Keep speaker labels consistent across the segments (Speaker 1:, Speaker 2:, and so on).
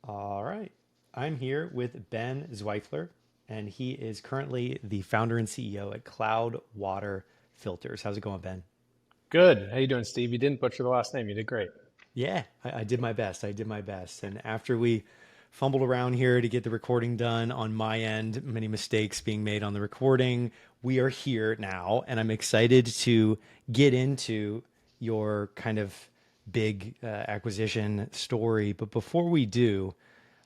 Speaker 1: All right. I'm here with Ben Zweifler, and he is currently the founder and CEO at Cloud Water Filters. How's it going, Ben?
Speaker 2: Good. How you doing, Steve? You didn't butcher the last name. You did great.
Speaker 1: Yeah, I did my best. I did my best. And after we fumbled around here to get the recording done on my end, many mistakes being made on the recording, we are here now. And I'm excited to get into your kind of big acquisition story. But before we do,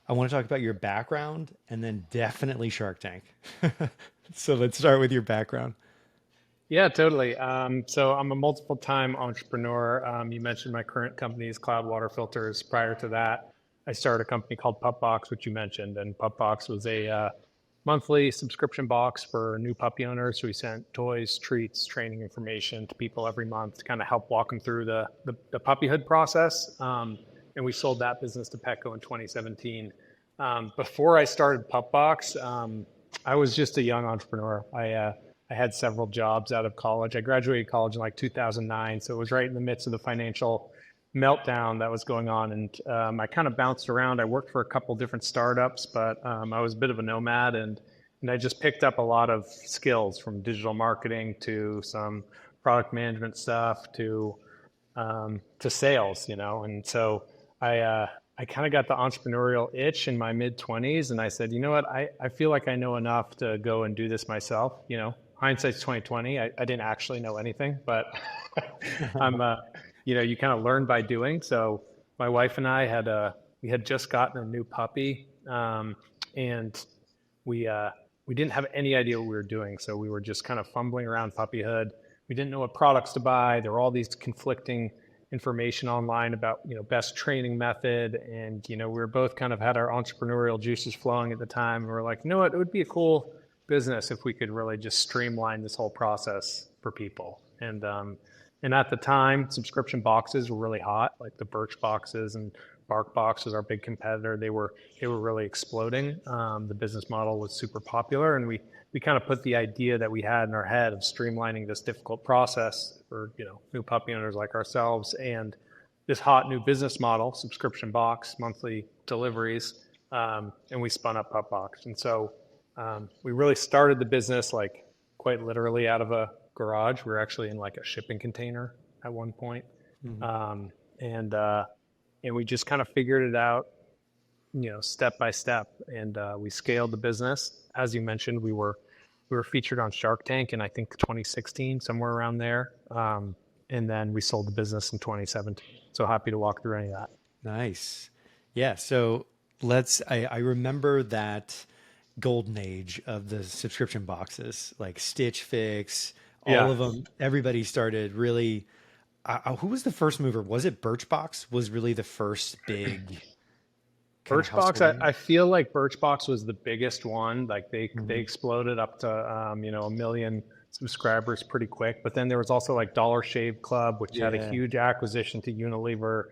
Speaker 1: I want to talk about your background and then definitely Shark Tank. So let's start with your background.
Speaker 2: Yeah, totally. So I'm a multiple time entrepreneur. You mentioned my current company is Cloud Water Filters. Prior to that, I started a company called PupBox, which you mentioned, and PupBox was a monthly subscription box for new puppy owners. So we sent toys, treats, training information to people every month to kind of help walk them through the puppyhood process. And we sold that business to Petco in 2017. Before I started PupBox, I was just a young entrepreneur. I had several jobs out of college. I graduated college in like 2009, so it was right in the midst of the financial meltdown that was going on. And I kind of bounced around. I worked for a couple different startups, but I was a bit of a nomad, and I just picked up a lot of skills from digital marketing to some product management stuff to sales, you know. And so I kind of got the entrepreneurial itch in my mid 20s, and I said, you know what, I feel like I know enough to go and do this myself, you know. Hindsight's 2020. I didn't actually know anything, but I'm, you know, you kind of learn by doing. So my wife and I we had just gotten a new puppy, and we didn't have any idea what we were doing. So we were just kind of fumbling around puppyhood. We didn't know what products to buy. There were all these conflicting information online about, you know, best training method. And, you know, we were both kind of had our entrepreneurial juices flowing at the time. And we were like, you know what, it would be a cool business if we could really just streamline this whole process for people. And at the time, subscription boxes were really hot, like the Birch boxes and BarkBox was our big competitor. They were really exploding. The business model was super popular, and we kind of put the idea that we had in our head of streamlining this difficult process for, you know, new puppy owners like ourselves, and this hot new business model, subscription box, monthly deliveries, and we spun up PupBox. And so we really started the business like quite literally out of a garage. We were actually in like a shipping container at one point.
Speaker 1: Mm-hmm.
Speaker 2: And we just kind of figured it out, you know, step by step. And we scaled the business. As you mentioned, we were featured on Shark Tank in I think 2016, somewhere around there. And then we sold the business in 2017. So happy to walk through any of that.
Speaker 1: Nice. Yeah. So I remember that golden age of the subscription boxes, like Stitch Fix, all
Speaker 2: Yeah.
Speaker 1: of them. Everybody started really. Who was the first mover? Was it Birchbox? Was really the first big kind of
Speaker 2: Birchbox,
Speaker 1: household name?
Speaker 2: I feel like Birchbox was the biggest one. Like they
Speaker 1: Hmm.
Speaker 2: exploded up to you know, 1 million subscribers pretty quick. But then there was also like Dollar Shave Club, which had a
Speaker 1: Yeah.
Speaker 2: huge acquisition to Unilever.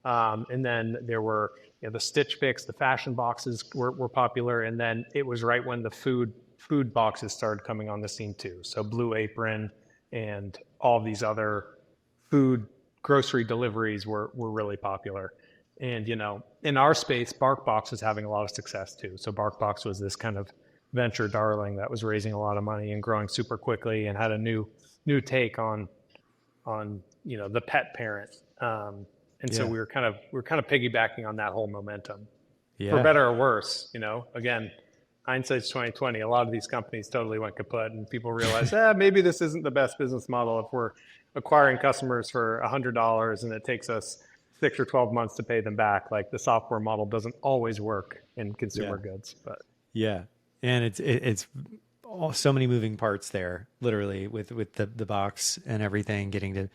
Speaker 2: And then there were, you know, the Stitch Fix, the fashion boxes were popular. And then it was right when the food boxes started coming on the scene too. So Blue Apron and all these other food grocery deliveries were really popular. And, you know, in our space, BarkBox was having a lot of success too. So BarkBox was this kind of venture darling that was raising a lot of money and growing super quickly and had a new take on, you know, the pet parent. And so
Speaker 1: Yeah.
Speaker 2: we were kind of piggybacking on that whole momentum, for
Speaker 1: Yeah.
Speaker 2: better or worse. You know, again, hindsight's 2020. A lot of these companies totally went kaput, and people realized, maybe this isn't the best business model if we're acquiring customers for $100 and it takes us 6 or 12 months to pay them back. Like the software model doesn't always work in
Speaker 1: Yeah.
Speaker 2: consumer goods, but
Speaker 1: Yeah. And it's so many moving parts there, literally with the box and everything getting to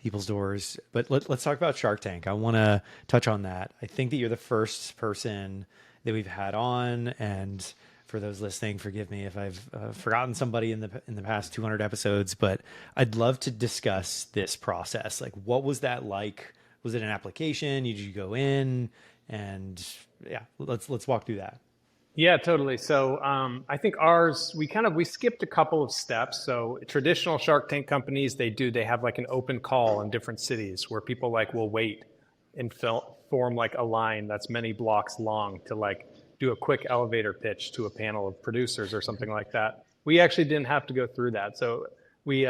Speaker 1: people's doors. But let's talk about Shark Tank. I want to touch on that. I think that you're the first person that we've had on, and for those listening, forgive me if I've forgotten somebody in the past 200 episodes, but I'd love to discuss this process. Like, what was that like? Was it an application? Did you go in? And yeah, let's walk through that.
Speaker 2: yeah, totally. So I think ours, we skipped a couple of steps. So traditional Shark Tank companies, they have like an open call in different cities where people like will wait and form like a line that's many blocks long to like do a quick elevator pitch to a panel of producers or something like that. We actually didn't have to go through that. So we,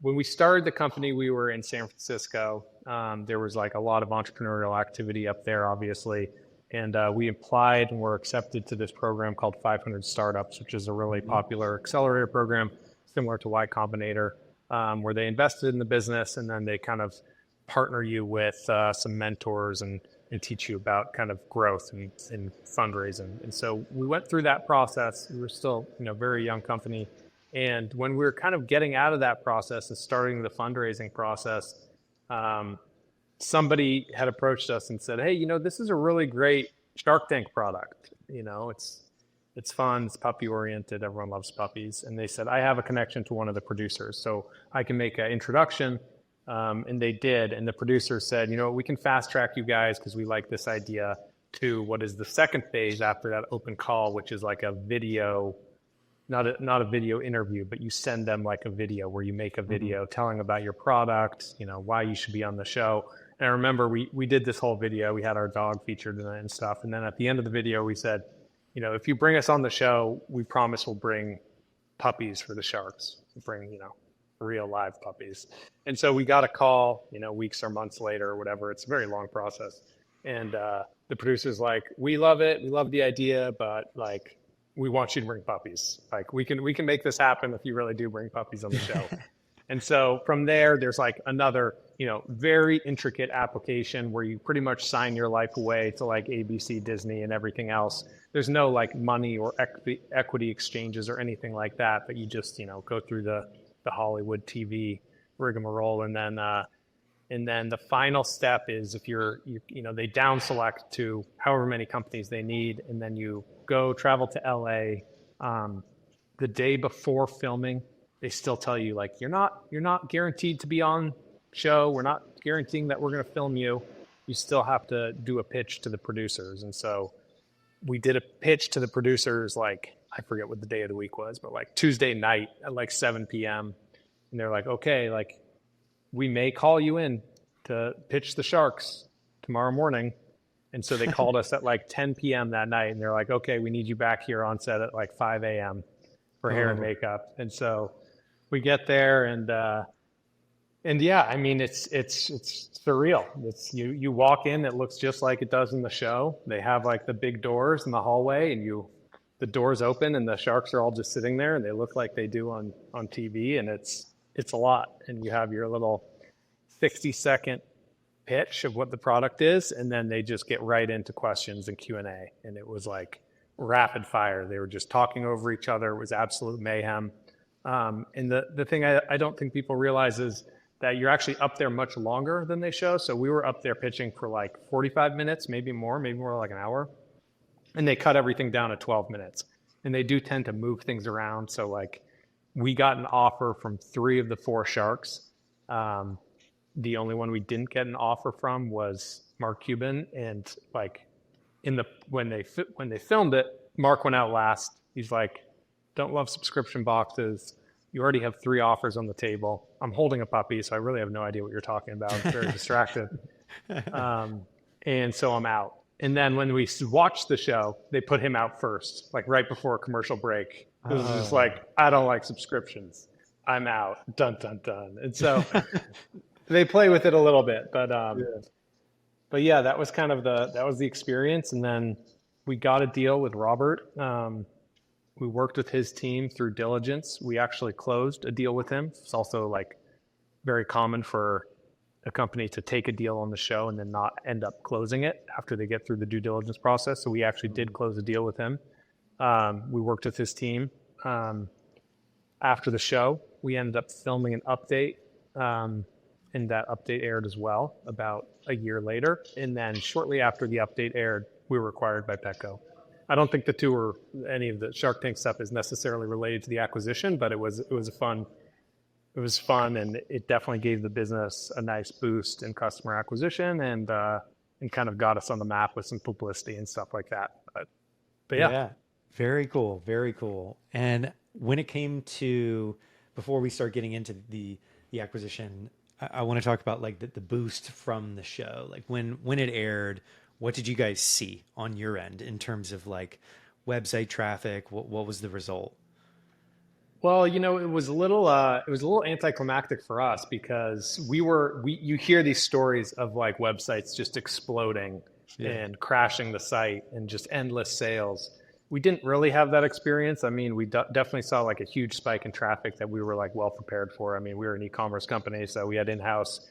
Speaker 2: when we started the company, we were in San Francisco. There was like a lot of entrepreneurial activity up there, obviously. And we applied and were accepted to this program called 500 Startups, which is a really popular accelerator program, similar to Y Combinator, where they invested in the business and then they kind of partner you with some mentors and teach you about kind of growth and fundraising. And so we went through that process. We were still, very young company. And when we were kind of getting out of that process and starting the fundraising process, somebody had approached us and said, hey, this is a really great Shark Tank product. It's fun, it's puppy oriented, everyone loves puppies. And they said, I have a connection to one of the producers, so I can make an introduction. And they did. And the producer said, we can fast track you guys because we like this idea to what is the second phase after that open call, which is like a video, not a video interview, but you send them like a video where you make a video telling about your product, why you should be on the show. And I remember we did this whole video. We had our dog featured in it and stuff. And then at the end of the video, we said, if you bring us on the show, we promise we'll bring puppies for the sharks. We'll bring, real live puppies. And so we got a call, weeks or months later or whatever. It's a very long process. And the producer's like, we love it. We love the idea, but like, we want you to bring puppies. Like we can make this happen if you really do bring puppies on the show. And so from there, there's like another, very intricate application where you pretty much sign your life away to like ABC, Disney, and everything else. There's no like money or equity exchanges or anything like that, but you just, go through the Hollywood TV rigmarole. And then the final step is if they down select to however many companies they need. And then you go travel to LA, the day before filming. They still tell you like, you're not guaranteed to be on show. We're not guaranteeing that we're going to film you. You still have to do a pitch to the producers. And so we did a pitch to the producers, like, I forget what the day of the week was, but like Tuesday night at like 7 p.m. And they're like, okay, like we may call you in to pitch the Sharks tomorrow morning. And so they called us at like 10 p.m. that night. And they're like, okay, we need you back here on set at like 5 a.m. for hair and makeup. And so we get there and yeah, I mean, it's surreal. It's you walk in, it looks just like it does in the show. They have like the big doors in the hallway and the doors open and the sharks are all just sitting there and they look like they do on TV. And it's a lot. And you have your little 60-second pitch of what the product is. And then they just get right into questions and Q&A. And it was like rapid fire. They were just talking over each other. It was absolute mayhem. And the thing I don't think people realize is that you're actually up there much longer than they show. So we were up there pitching for like 45 minutes, maybe more like an hour. And they cut everything down to 12 minutes. And they do tend to move things around. So like we got an offer from 3 of the 4 sharks. The only one we didn't get an offer from was Mark Cuban. And like when they filmed it, Mark went out last. He's like, don't love subscription boxes. You already have 3 offers on the table. I'm holding a puppy, so I really have no idea what you're talking about. It's very distracted. And so I'm out. And then when we watched the show, they put him out first, like right before a commercial break. It was just like, I don't like subscriptions. I'm out. Dun, dun, dun. And so they play with it a little bit. But yeah, that was kind of the experience. And then we got a deal with Robert. We worked with his team through diligence. We actually closed a deal with him. It's also like very common for a company to take a deal on the show and then not end up closing it after they get through the due diligence process. So we actually did close a deal with him. We worked with his team. After the show, we ended up filming an update, and that update aired as well about a year later. And then shortly after the update aired, we were acquired by Petco. I don't think any of the Shark Tank stuff is necessarily related to the acquisition, but it was fun, and it definitely gave the business a nice boost in customer acquisition and kind of got us on the map with some publicity and stuff like that. But yeah.
Speaker 1: Very cool. Very cool. And when it came to, before we start getting into the acquisition, I want to talk about like the boost from the show. Like when it aired, What did you guys see on your end in terms of like website traffic? What was the result?
Speaker 2: Well, it was a little anticlimactic for us because you hear these stories of like websites just exploding
Speaker 1: Yeah.
Speaker 2: and crashing the site and just endless sales. We didn't really have that experience. I mean, we definitely saw like a huge spike in traffic that we were like well prepared for. I mean, we were an e-commerce company, so we had in-house,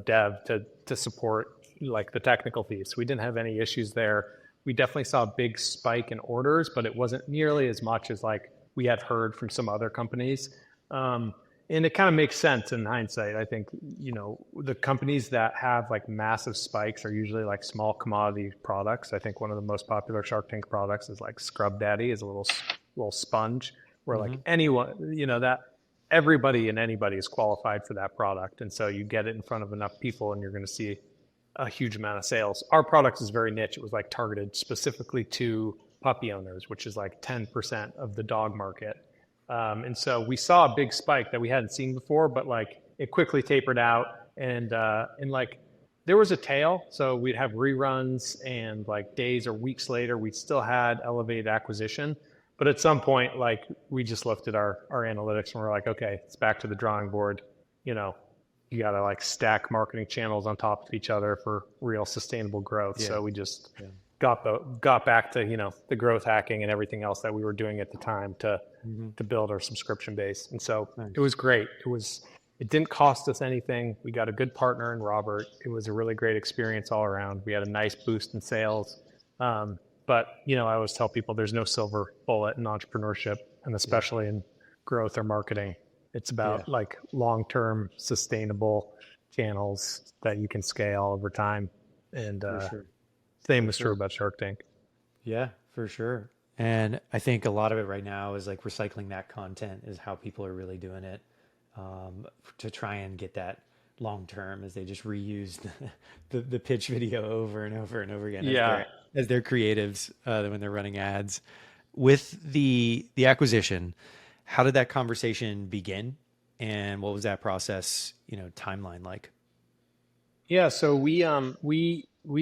Speaker 2: dev to support like the technical piece. We didn't have any issues there. We definitely saw a big spike in orders, but it wasn't nearly as much as like we had heard from some other companies. And it kind of makes sense in hindsight. I think, the companies that have like massive spikes are usually like small commodity products. I think one of the most popular Shark Tank products is like Scrub Daddy, is a little sponge where like anyone, that everybody and anybody is qualified for that product. And so you get it in front of enough people and you're going to see a huge amount of sales. Our product is very niche. It was like targeted specifically to puppy owners, which is like 10% of the dog market. And so we saw a big spike that we hadn't seen before, but like it quickly tapered out, and like there was a tail. So we'd have reruns, and like days or weeks later, we still had elevated acquisition. But at some point, like we just looked at our analytics and we're like, okay, it's back to the drawing board. You got to like stack marketing channels on top of each other for real sustainable growth. Yeah. So we just got back to, the growth hacking and everything else that we were doing at the time to build our subscription base. And so It was great. It didn't cost us anything. We got a good partner in Robert. It was a really great experience all around. We had a nice boost in sales. But, I always tell people there's no silver bullet in entrepreneurship, and especially in growth or marketing. It's about like long-term sustainable channels that you can scale over time. And same was true about Shark Tank.
Speaker 1: Yeah, for sure. And I think a lot of it right now is like recycling that content is how people are really doing it, to try and get that long term, as they just reuse the pitch video over and over and over again as their creatives when they're running ads. With the acquisition, how did that conversation begin, and what was that process, timeline like?
Speaker 2: Yeah, so we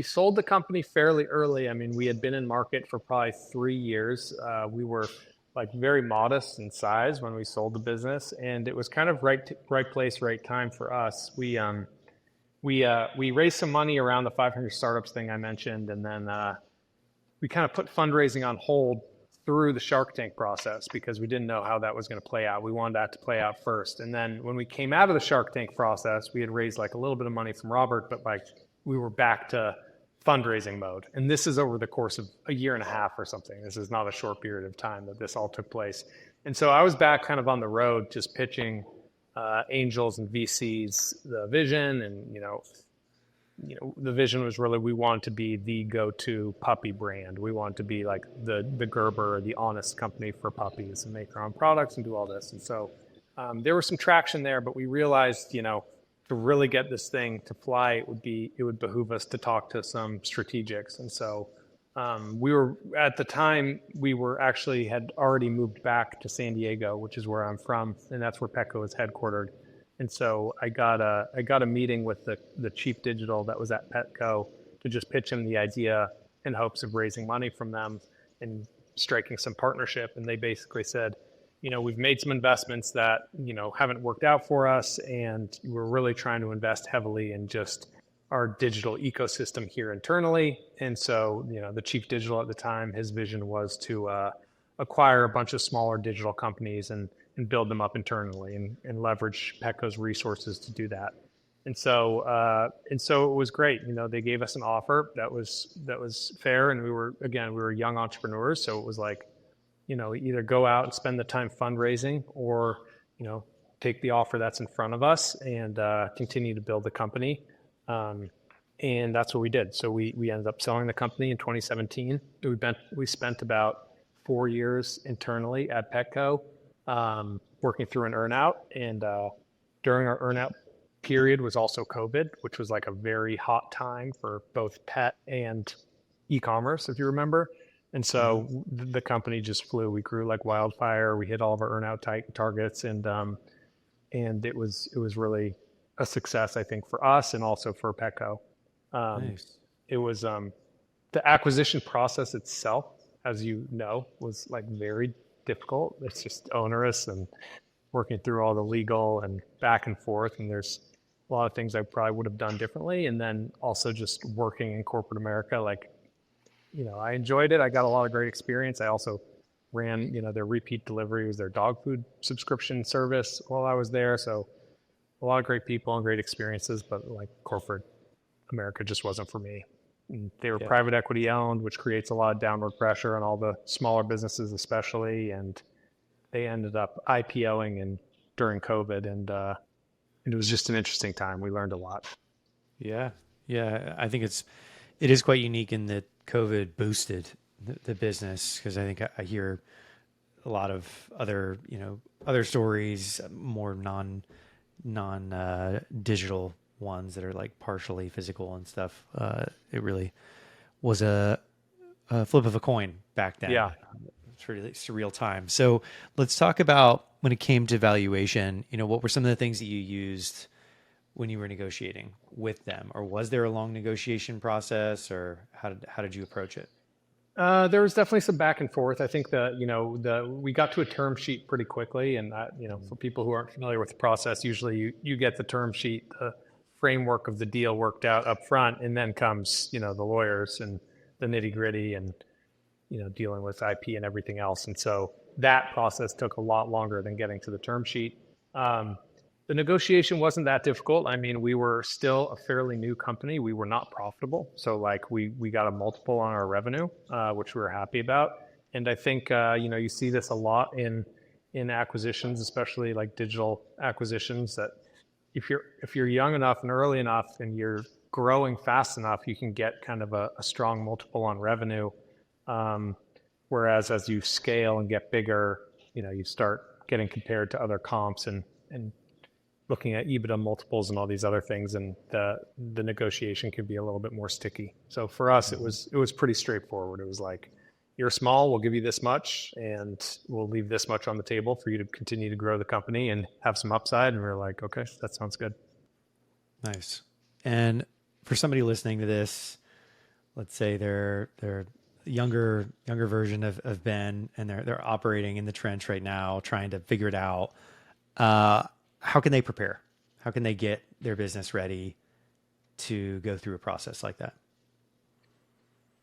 Speaker 2: sold the company fairly early. I mean, we had been in market for probably 3 years. We were like very modest in size when we sold the business, and it was kind of right place, right time for us. We raised some money around the 500 startups thing I mentioned, and then we kind of put fundraising on hold through the Shark Tank process because we didn't know how that was going to play out. We wanted that to play out first. And then when we came out of the Shark Tank process, we had raised like a little bit of money from Robert, but like we were back to fundraising mode. And this is over the course of a year and a half or something. This is not a short period of time that this all took place. And so I was back kind of on the road, just pitching angels and VCs the vision. And, the vision was really, we wanted to be the go-to puppy brand. We wanted to be like the Gerber, or the honest company for puppies, and make our own products and do all this. And so there was some traction there, but we realized, to really get this thing to fly, it would behoove us to talk to some strategics. And so we were, at the time, had already moved back to San Diego, which is where I'm from, and that's where Petco is headquartered. And so I got a meeting with the chief digital that was at Petco to just pitch him the idea in hopes of raising money from them and striking some partnership. And they basically said, we've made some investments that, haven't worked out for us, and we're really trying to invest heavily in just our digital ecosystem here internally. And so, the chief digital at the time, his vision was to acquire a bunch of smaller digital companies and build them up internally and leverage Petco's resources to do that. And so it was great. They gave us an offer that was fair, and we were young entrepreneurs, so it was like, either go out and spend the time fundraising, or, take the offer that's in front of us and continue to build the company. And that's what we did. So we ended up selling the company in 2017. We spent about 4 years internally at Petco, working through an earnout. And during our earnout period was also COVID, which was like a very hot time for both pet and e-commerce, if you remember. And so the company just flew. We grew like wildfire. We hit all of our earnout targets, and it was really a success, I think, for us and also for Petco.
Speaker 1: Nice.
Speaker 2: It was the acquisition process itself, as you know, was like very difficult. It's just onerous and working through all the legal and back and forth. And there's a lot of things I probably would have done differently. And then also just working in corporate America, like, I enjoyed it. I got a lot of great experience. I also ran, their repeat deliveries, their dog food subscription service while I was there. So a lot of great people and great experiences, but like corporate America just wasn't for me. And they were private equity owned, which creates a lot of downward pressure on all the smaller businesses, especially. And they ended up IPOing and during COVID, and it was just an interesting time. We learned a lot.
Speaker 1: Yeah. I think it is quite unique in that COVID boosted the business, because I think I hear a lot of other stories, more non digital ones that are like partially physical and stuff. It really was a flip of a coin back then.
Speaker 2: Yeah.
Speaker 1: It's really surreal time. So let's talk about when it came to valuation, what were some of the things that you used when you were negotiating with them, or was there a long negotiation process, or how did you approach it?
Speaker 2: There was definitely some back and forth. I think we got to a term sheet pretty quickly, and for people who aren't familiar with the process, usually you get the term sheet, the framework of the deal worked out up front, and then comes the lawyers and the nitty gritty, and dealing with IP and everything else. And so that process took a lot longer than getting to the term sheet. The negotiation wasn't that difficult. I mean, we were still a fairly new company. We were not profitable. So like we got a multiple on our revenue, which we were happy about. And I think, you see this a lot in acquisitions, especially like digital acquisitions, that if you're young enough and early enough and you're growing fast enough, you can get kind of a strong multiple on revenue. Whereas as you scale and get bigger, you start getting compared to other comps and looking at EBITDA multiples and all these other things, and the negotiation can be a little bit more sticky. So for us, it was pretty straightforward. It was like, you're small, we'll give you this much, and we'll leave this much on the table for you to continue to grow the company and have some upside. And we're like, okay, that sounds good.
Speaker 1: Nice. And for somebody listening to this, let's say they're younger version of Ben, and they're operating in the trench right now, trying to figure it out. How can they prepare? How can they get their business ready to go through a process like that?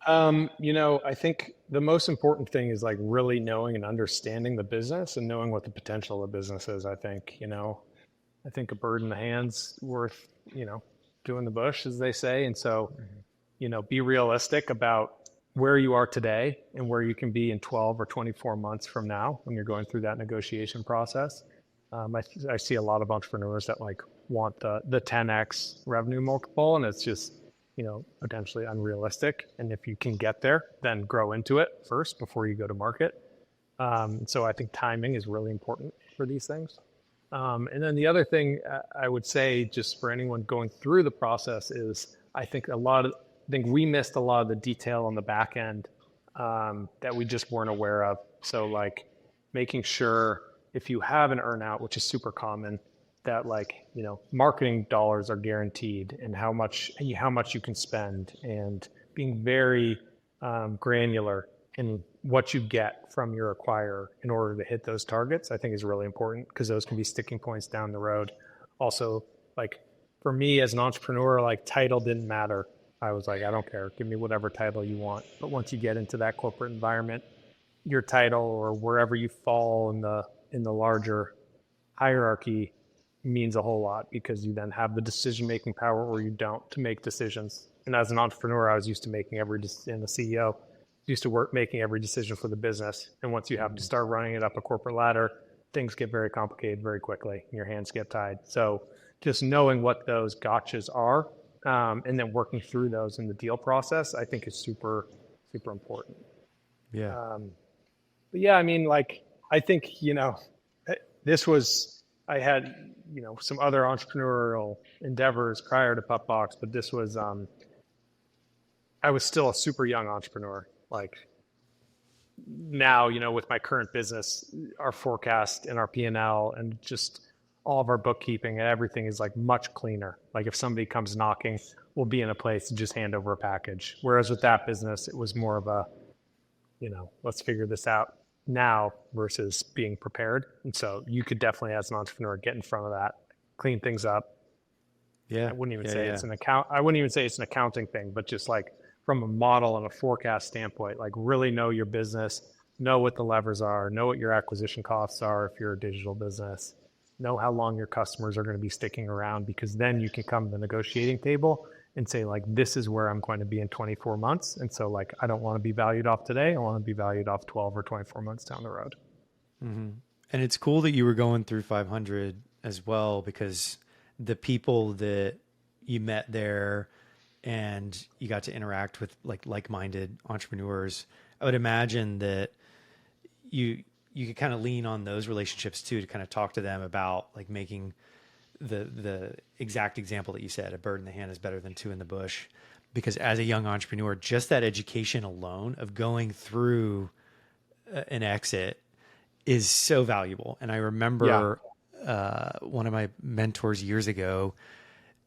Speaker 2: I think the most important thing is like really knowing and understanding the business and knowing what the potential of the business is. I think a bird in the hand's worth, doing the bush, as they say. And so, be realistic about where you are today and where you can be in 12 or 24 months from now when you're going through that negotiation process. I see a lot of entrepreneurs that like want the 10x revenue multiple, and it's just, potentially unrealistic. And if you can get there, then grow into it first before you go to market. So I think timing is really important for these things. And then the other thing I would say, just for anyone going through the process, is I think we missed a lot of the detail on the back end that we just weren't aware of. So like making sure, if you have an earnout, which is super common, that marketing dollars are guaranteed, and how much you can spend, and being very granular in what you get from your acquirer in order to hit those targets, I think is really important, because those can be sticking points down the road. Also, like for me as an entrepreneur, like title didn't matter. I was like, I don't care, give me whatever title you want. But once you get into that corporate environment, your title, or wherever you fall in the larger hierarchy, means a whole lot, because you then have the decision-making power, or you don't, to make decisions. And as an entrepreneur, I was used to making and the CEO used to making every decision for the business. And once you have to start running it up a corporate ladder, things get very complicated very quickly, and your hands get tied. So just knowing what those gotchas are, and then working through those in the deal process, I think is super, super important.
Speaker 1: Yeah.
Speaker 2: But yeah, I mean, like, I think, I had, some other entrepreneurial endeavors prior to PupBox, but this was, I was still a super young entrepreneur. Like now, with my current business, our forecast and our P&L and just all of our bookkeeping and everything is like much cleaner. Like if somebody comes knocking, will be in a place to just hand over a package. Whereas with that business, it was more of a, let's figure this out now versus being prepared. And so you could definitely, as an entrepreneur, get in front of that, clean things up.
Speaker 1: Yeah.
Speaker 2: I wouldn't even
Speaker 1: Yeah,
Speaker 2: say
Speaker 1: yeah.
Speaker 2: it's an account. I wouldn't even say it's an accounting thing, but just like from a model and a forecast standpoint, like really know your business, know what the levers are, know what your acquisition costs are if you're a digital business, know how long your customers are going to be sticking around, because then you can come to the negotiating table and say like, this is where I'm going to be in 24 months. And so like, I don't want to be valued off today. I want to be valued off 12 or 24 months down the road.
Speaker 1: Mm-hmm. And it's cool that you were going through 500 as well, because the people that you met there and you got to interact with like-minded entrepreneurs, I would imagine that you could kind of lean on those relationships too, to kind of talk to them about like making the exact example that you said, a bird in the hand is better than two in the bush. Because as a young entrepreneur, just that education alone of going through an exit is so valuable. And I remember one of my mentors years ago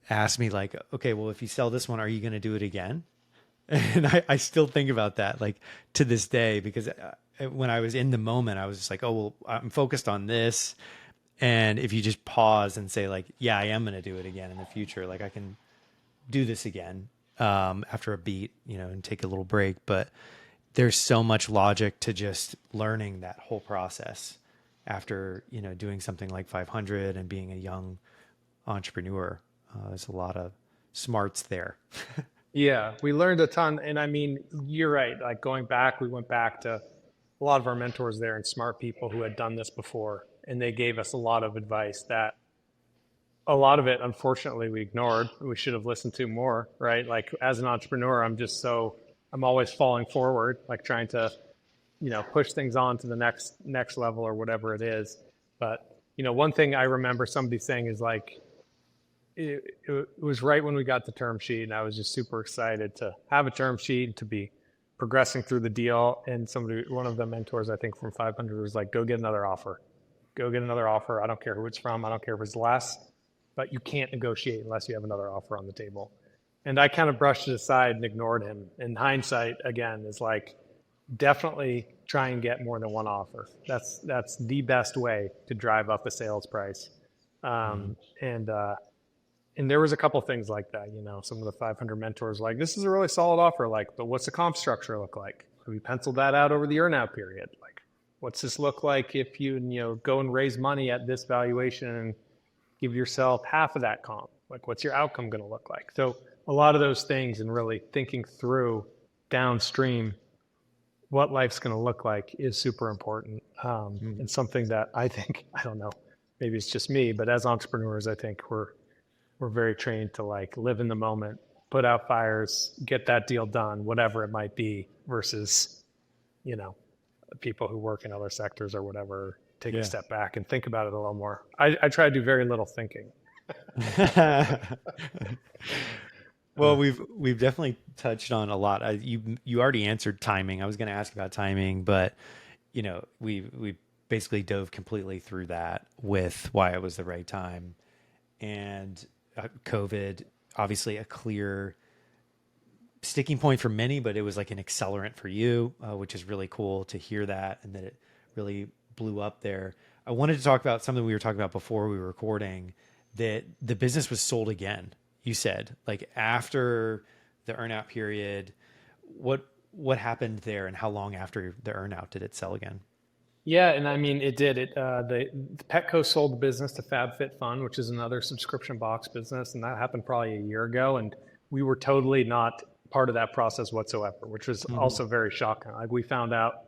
Speaker 1: asked me like, okay, well, if you sell this one, are you going to do it again? And I still think about that like to this day, because when I was in the moment, I was just like, oh, well, I'm focused on this. And if you just pause and say like, yeah, I am going to do it again in the future, like I can do this again after a beat, and take a little break. But there's so much logic to just learning that whole process after, doing something like 500 and being a young entrepreneur. There's a lot of smarts there.
Speaker 2: Yeah, we learned a ton. And I mean, you're right. Like going back, we went back to a lot of our mentors there and smart people who had done this before. And they gave us a lot of advice that a lot of it, unfortunately, we ignored. We should have listened to more, right? Like as an entrepreneur, I'm always falling forward, like trying to, push things on to the next level or whatever it is. But, one thing I remember somebody saying is like, it was right when we got the term sheet, and I was just super excited to have a term sheet and to be progressing through the deal. And one of the mentors, I think from 500, was like, go get another offer. Go get another offer. I don't care who it's from. I don't care if it's less, but you can't negotiate unless you have another offer on the table. And I kind of brushed it aside and ignored him. In hindsight, again, is like, definitely try and get more than one offer. That's the best way to drive up a sales price. And there was a couple things like that, some of the 500 mentors like, this is a really solid offer, like, but what's the comp structure look like? Have we penciled that out over the earnout period? Like, what's this look like if you go and raise money at this valuation and give yourself half of that comp? Like, what's your outcome going to look like? So a lot of those things, and really thinking through downstream what life's going to look like is super important. And something that I think, I don't know, maybe it's just me, but as entrepreneurs, I think we're very trained to like live in the moment, put out fires, get that deal done, whatever it might be, versus, people who work in other sectors or whatever, take a step back and think about it a little more. I try to do very little thinking.
Speaker 1: Well, we've definitely touched on a lot. You already answered timing. I was going to ask about timing, but we basically dove completely through that with why it was the right time. And COVID, obviously a clear sticking point for many, but it was like an accelerant for you, which is really cool to hear that, and that it really blew up there. I wanted to talk about something we were talking about before we were recording, that the business was sold again. You said like after the earnout period, what happened there, and how long after the earnout did it sell again?
Speaker 2: Yeah, and I mean, it did. The Petco sold the business to FabFitFun, which is another subscription box business, and that happened probably a year ago. And we were totally not part of that process whatsoever, which was also very shocking. Like we found out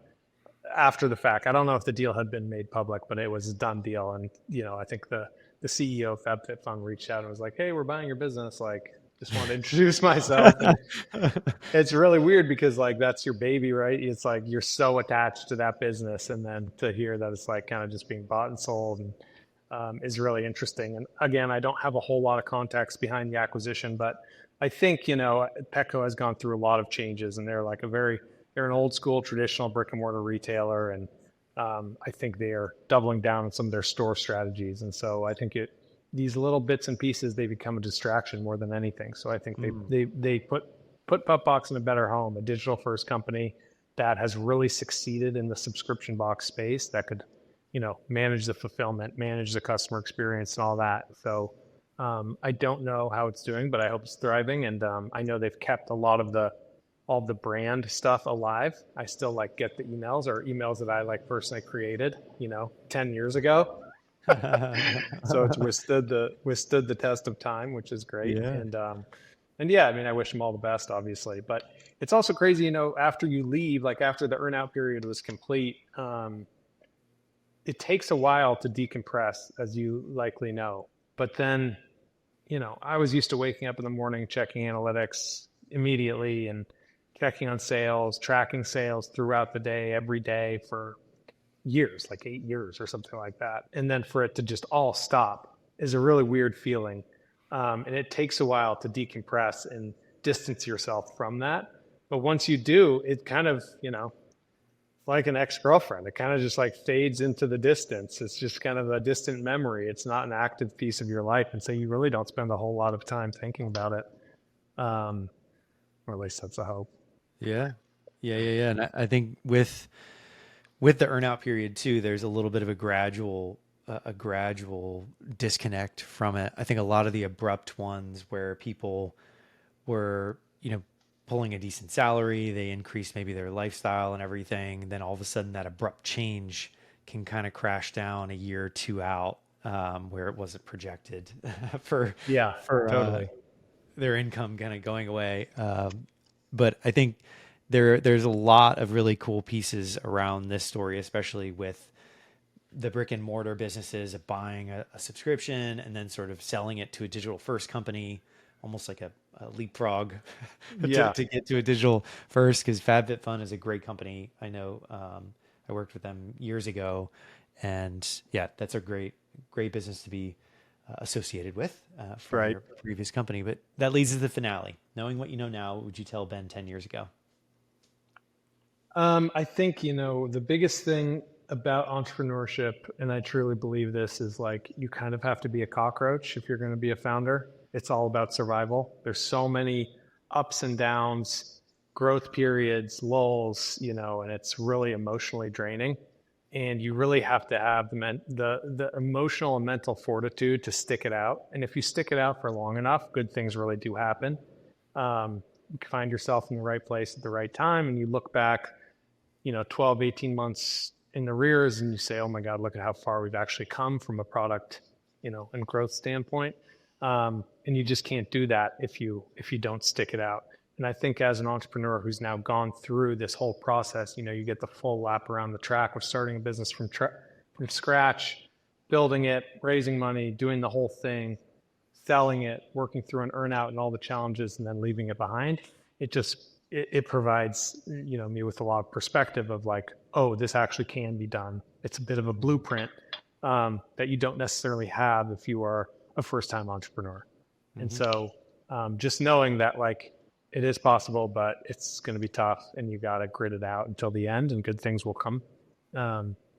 Speaker 2: after the fact. I don't know if the deal had been made public, but it was a done deal. And I think the CEO of FabFitFun reached out and was like, "Hey, we're buying your business. Like, just wanted to introduce myself." It's really weird because like that's your baby, right? It's like you're so attached to that business, and then to hear that it's like kind of just being bought and sold and is really interesting. And again, I don't have a whole lot of context behind the acquisition, but I think Petco has gone through a lot of changes, and they're an old school traditional brick and mortar retailer, and I think they are doubling down on some of their store strategies. And so I think these little bits and pieces, they become a distraction more than anything. So I think
Speaker 1: Mm.
Speaker 2: they put PupBox in a better home, a digital first company that has really succeeded in the subscription box space that could, manage the fulfillment, manage the customer experience and all that. So I don't know how it's doing, but I hope it's thriving. And I know they've kept a lot of all the brand stuff alive. I still like get the emails that I like personally created, 10 years ago. So it's withstood the test of time, which is great.
Speaker 1: Yeah.
Speaker 2: And yeah, I mean, I wish them all the best, obviously, but it's also crazy, after you leave, like after the earnout period was complete, it takes a while to decompress, as you likely know. But then, I was used to waking up in the morning, checking analytics immediately and checking on sales, tracking sales throughout the day, every day for years, like 8 years or something like that. And then for it to just all stop is a really weird feeling. And it takes a while to decompress and distance yourself from that. But once you do, it kind of, like an ex-girlfriend, it kind of just like fades into the distance. It's just kind of a distant memory. It's not an active piece of your life. And so you really don't spend a whole lot of time thinking about it. Or at least that's the hope.
Speaker 1: Yeah. Yeah. And I think with the earnout period too, there's a little bit of a gradual disconnect from it. I think a lot of the abrupt ones where people were, pulling a decent salary, they increased maybe their lifestyle and everything. Then all of a sudden that abrupt change can kind of crash down a year or two out, where it wasn't projected for
Speaker 2: Totally.
Speaker 1: their income kind of going away. But I think there's a lot of really cool pieces around this story, especially with the brick and mortar businesses of buying a subscription and then sort of selling it to a digital first company, almost like a leapfrog to get to a digital first. Because FabFitFun is a great company. I know I worked with them years ago, and yeah, that's a great business to be associated with from your previous company. But that leads to the finale. Knowing what you know now, what would you tell Ben 10 years ago?
Speaker 2: I think, the biggest thing about entrepreneurship, and I truly believe this, is like you kind of have to be a cockroach if you're going to be a founder. It's all about survival. There's so many ups and downs, growth periods, lulls, and it's really emotionally draining. And you really have to have the emotional and mental fortitude to stick it out. And if you stick it out for long enough, good things really do happen. You find yourself in the right place at the right time, and you look back, 12, 18 months in the rears, and you say, oh my God, look at how far we've actually come from a product, and growth standpoint. And you just can't do that if you don't stick it out. And I think as an entrepreneur who's now gone through this whole process, you get the full lap around the track of starting a business from scratch, building it, raising money, doing the whole thing, selling it, working through an earnout and all the challenges, and then leaving it behind. It provides, me with a lot of perspective of like, oh, this actually can be done. It's a bit of a blueprint that you don't necessarily have if you are a first-time entrepreneur. Mm-hmm. And so just knowing that like it is possible, but it's going to be tough, and you got to grit it out until the end, and good things will come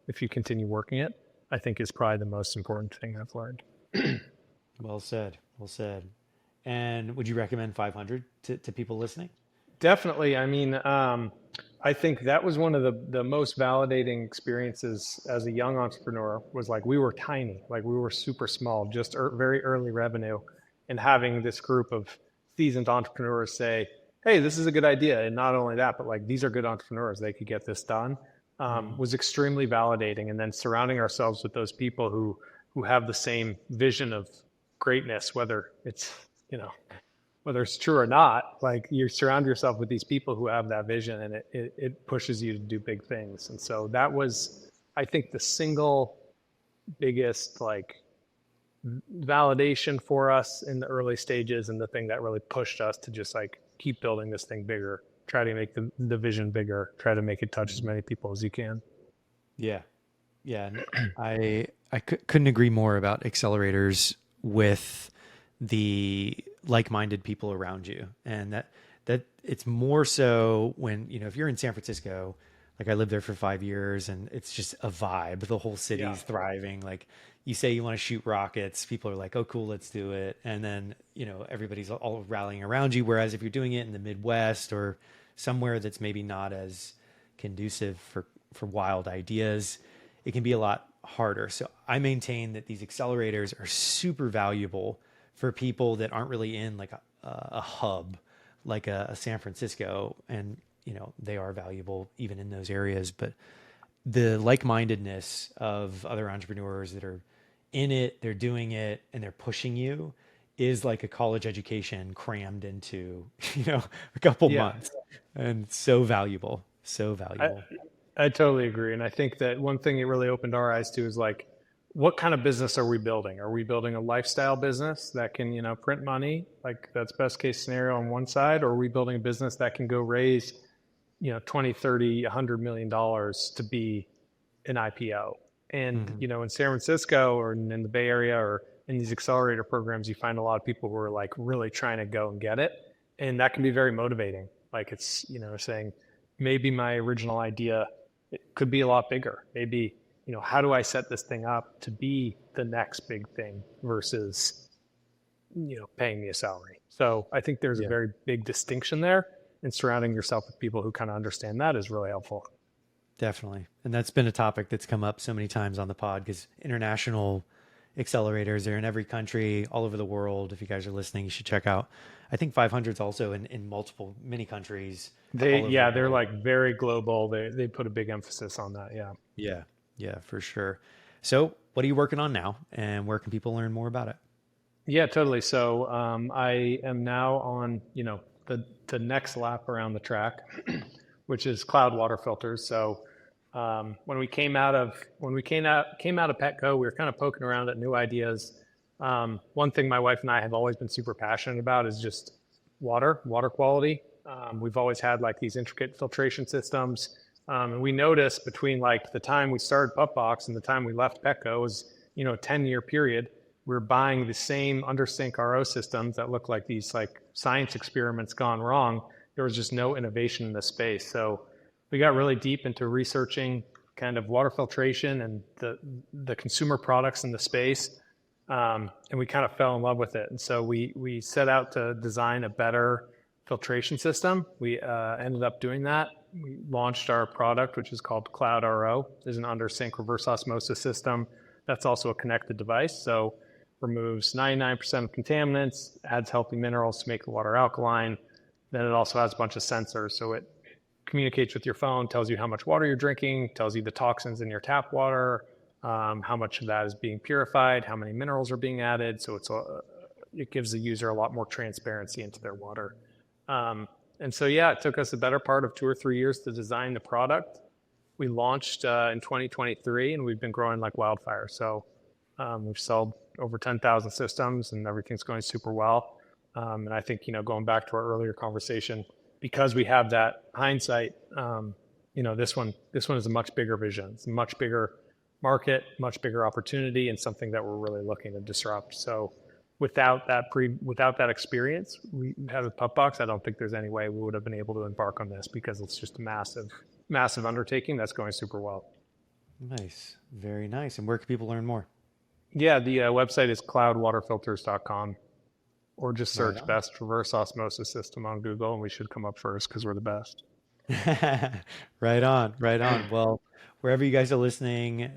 Speaker 2: if you continue working it, I think is probably the most important thing I've learned.
Speaker 1: Well said. And would you recommend 500 to people listening?
Speaker 2: Definitely. I mean, I think that was one of the most validating experiences as a young entrepreneur. Was like we were tiny, like we were super small, just very early revenue, and having this group of seasoned entrepreneurs say, hey, this is a good idea. And not only that, but like these are good entrepreneurs, they could get this done, was extremely validating. And then surrounding ourselves with those people who have the same vision of greatness, whether it's true or not, like you surround yourself with these people who have that vision, and it pushes you to do big things. And so that was, I think, the single biggest like validation for us in the early stages, and the thing that really pushed us to just like keep building this thing bigger, try to make the vision bigger, try to make it touch as many people as you can.
Speaker 1: Yeah. And I couldn't agree more about accelerators with the like-minded people around you. And that it's more so when, if you're in San Francisco, Like I lived there for 5 years and it's just a vibe. The whole
Speaker 2: Yeah.
Speaker 1: city's thriving. Like you say you want to shoot rockets, people are like, oh, cool, let's do it. And then, everybody's all rallying around you. Whereas if you're doing it in the Midwest or somewhere that's maybe not as conducive for wild ideas, it can be a lot harder. So I maintain that these accelerators are super valuable for people that aren't really in like a hub, like a San Francisco. And, they are valuable even in those areas. But the like-mindedness of other entrepreneurs that are in it, they're doing it, and they're pushing you is like a college education crammed into, a couple
Speaker 2: Yeah.
Speaker 1: months. And so valuable, so
Speaker 2: I,
Speaker 1: valuable.
Speaker 2: I totally agree. And I think that one thing it really opened our eyes to is like, what kind of business are we building? Are we building a lifestyle business that can, print money? Like that's best case scenario on one side, or are we building a business that can go raise, 20, 30, $100 million to be an IPO? And,
Speaker 1: Hmm.
Speaker 2: in San Francisco or in the Bay Area or in these accelerator programs, you find a lot of people who are like really trying to go and get it. And that can be very motivating. Like it's, saying maybe my original idea, it could be a lot bigger. Maybe, how do I set this thing up to be the next big thing versus, paying me a salary? So I think there's a
Speaker 1: Yeah,
Speaker 2: very big distinction there, and surrounding yourself with people who kind of understand that is really helpful.
Speaker 1: definitely. And that's been a topic that's come up so many times on the pod because international accelerators are in every country all over the world. If you guys are listening, you should check out. I think 500 is also in many countries all over the
Speaker 2: They're
Speaker 1: world.
Speaker 2: like very global. They put a big emphasis on that. Yeah.
Speaker 1: Yeah, yeah, for sure. So, what are you working on now, and where can people learn more about it?
Speaker 2: Yeah, totally. So I am now on, the next lap around the track, which is cloud water filters. So when we came out of Petco, we were kind of poking around at new ideas. One thing my wife and I have always been super passionate about is just water quality. We've always had like these intricate filtration systems. And we noticed between like the time we started PupBox and the time we left Petco was, a 10-year period. We're buying the same under sink RO systems that look like these like science experiments gone wrong. There was just no innovation in the space. So we got really deep into researching kind of water filtration and the consumer products in the space. And we kind of fell in love with it. And so we set out to design a better filtration system. We ended up doing that. We launched our product, which is called Cloud RO. There's an under sink reverse osmosis system that's also a connected device. So removes 99% of contaminants, adds healthy minerals to make the water alkaline. Then it also has a bunch of sensors. So it communicates with your phone, tells you how much water you're drinking, tells you the toxins in your tap water, how much of that is being purified, how many minerals are being added. So it gives the user a lot more transparency into their water. And so, yeah, it took us the better part of 2 or 3 years to design the product. We launched in 2023, and we've been growing like wildfire. So we've sold over 10,000 systems, and everything's going super well. And I think, going back to our earlier conversation, because we have that hindsight, this one is a much bigger vision. It's a much bigger market, much bigger opportunity, and something that we're really looking to disrupt. So without that experience we had with PupBox, I don't think there's any way we would have been able to embark on this, because it's just a massive undertaking that's going super well.
Speaker 1: Nice, very nice. And where can people learn more?
Speaker 2: Yeah, the website is cloudwaterfilters.com, or just
Speaker 1: Right
Speaker 2: search
Speaker 1: on.
Speaker 2: best reverse osmosis system on Google, and we should come up first because we're the best.
Speaker 1: Right on, right on. Well, wherever you guys are listening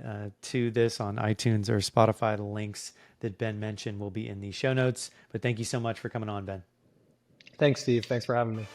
Speaker 1: to this on iTunes or Spotify, the links that Ben mentioned will be in the show notes. But thank you so much for coming on, Ben.
Speaker 2: Thanks, Steve. Thanks for having me.